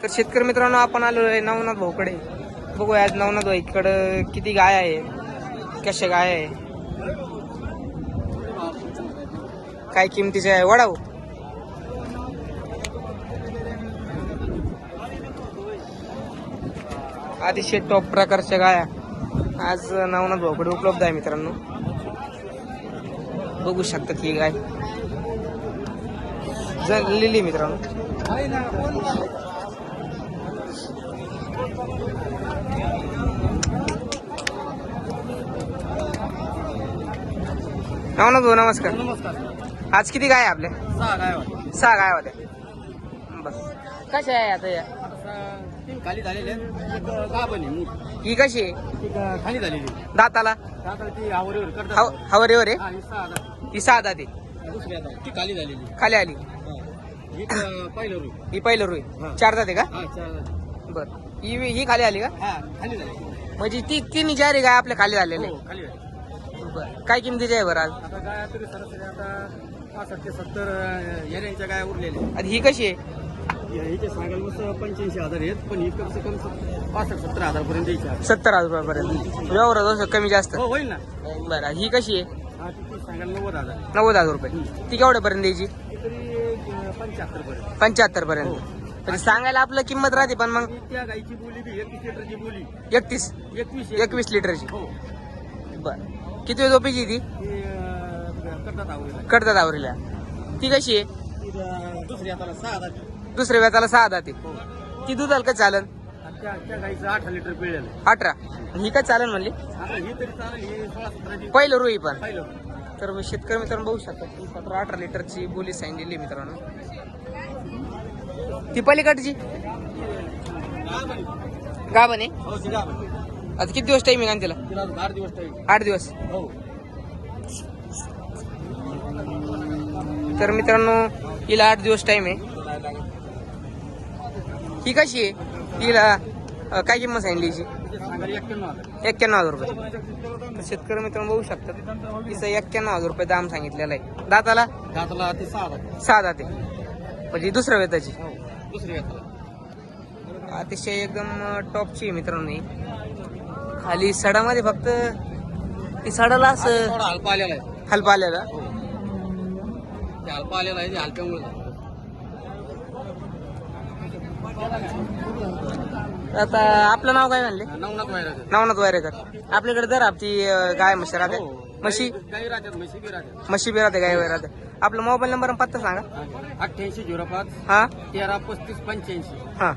तर शेतकरी मित्रांनो आपण आलो आहे नवनाथ भाऊकडे. बघूया आज नवनाथ भाईकडं किती गाय आहे, कशा गाय आहे, काय किमतीचे आहे. वडाव अतिशय टॉप प्रकारच्या गाया आज नवनाथ भाऊकडे उपलब्ध आहे मित्रांनो. बघू शकतात ही गाय लिहिली मित्रांनो. नवनाथ भाऊ नमस्कार. नमस्कार. आज किती गाय आहे आपल्या? 6 गाय होत्या. 6 गाय होत्या. बस कशा आहे आता या? 3 खाली झालेले आहेत. एक गाभण आहे मोठी. ही कशी आहे? एक खाली झालेली. दाताला आता ती आवरीवर करतात. हवरेवर आहे. हा, ही 6 दात. ही 6 दाते दुसरी आता ती खाली झालेली. खाली आली. ही पहिलं रुई. ही पहिलं रुई. हा. 4 दाते का? हा, 4 दात. बर. ही खाली आली का? हा, खाली झाली. म्हणजे ती तिन्ही चारी गाय आपल्या खाली झालेले. हो, खाली झाली. बर. काय किमतीची आहे बरं आज? आता गाय तरी सरासरी आता 65 ते 70 येण्यांच्या गाय उरलेल्या. आणि ही कशी आहे? हिचे सांगायला मस्त 85,000 आहेत, पण ही कम से कम 65-70 हजार पर्यंत द्यायची आहे. 70,000 रुपयापर्यंत. व्यवहार असं कमी जास्त. हो, होईल ना. बरं. ही कशी आहे? हा, ती सांगायला 90,000. 90,000 रुपये. ती केवढ्यापर्यंत द्यायची? ती तरी 75 पर्यंत. 75 पर्यंत. म्हणजे सांगायला आपलं किंमत राहते पण मग आणि त्या गाईची बोली बी 21 लिटरची बोली. 31 21 लिटरची. हो. बर. किती झोपेची ती? ती करतात आवडीला. कडतात आवरीला. ती कशी आहे? ती दुसरी हाताला 6 दात. दुसऱ्या व्याताला 6 दाते. हो. ती दुधाला काय चालन? आणि त्या गाईचं 18 लिटर पिळलेलं आहे. 18. ही काय चालन म्हणली? आता ही तरी चालेल, ही 16-17 पहिलं रुई पण. पाहिलं. तर शेतकरी मित्रांनो बघू शकतात ती 17-18 लिटरची बोली सांगितलेली मित्रांनो. ती पलीकडची गाभण आहे. हो, ती गाभ. आता किती दिवस टाइमिंग आहे तिला? तिला अजून 8 दिवस टाईम. 8 दिवस. हो. तर मित्रांनो हिला 8 दिवस टाइम आहे. ही कशी आहे? तिला काय किंमत सांगितली हिची? तिचे सांगायला 91,000. 91,000 रुपये. तर शेतकरी मित्रांनो बघू शकतात तिचं 91,000 रुपये दाम सांगितलेला आहे. दाताला दाताला ती 6 दात. 6 दाते. म्हणजे दुसऱ्या वेताची. हो, दुसरी हाताला. अतिशय एकदम टॉपची आहे मित्रांनो ही. खाली सडामध्ये फक्त ती सडाला असं थोडा हलपा आलेला आहे. हलपा आलेला. हो. ते हलपा आलेला आहे, ते हलप्यामुळे झालं. आता आपलं नाव काय म्हणले? नवनाथ वायराचं. नवनाथ वायरेकर. आपल्याकडे जर आपली गाय म्हशी राहते. हो. म्हशी गाई राहतात, म्हशी बी राहतात. म्हशी बी राहते, गाय राहते. आपला मोबाईल नंबर आणि पत्ता सांगा. 8805 हा 133585. हा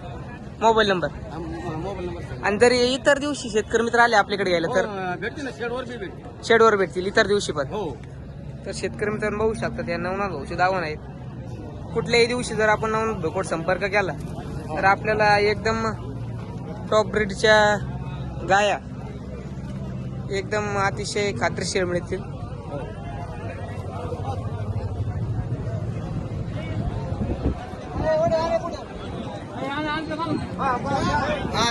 मोबाईल नंबर. मोबाईल नंबर सांगा. आणि जर इतर दिवशी शेतकरी मित्र आले आपल्याकडे घ्यायला तर हो, भेटते ना, शेडवर बी भेटते. शेडवर भेटतील इतर दिवशी पण. हो. तर शेतकरी मित्रांनो बघू शकतात या नवनाथ भाऊचे दावण आहेत. कुठल्याही दिवशी जर आपण नवनाथ भाऊकडे संपर्क केला तर आपल्याला एकदम टॉप ब्रीडच्या गाया एकदम अतिशय खात्रीशीर मिळतील.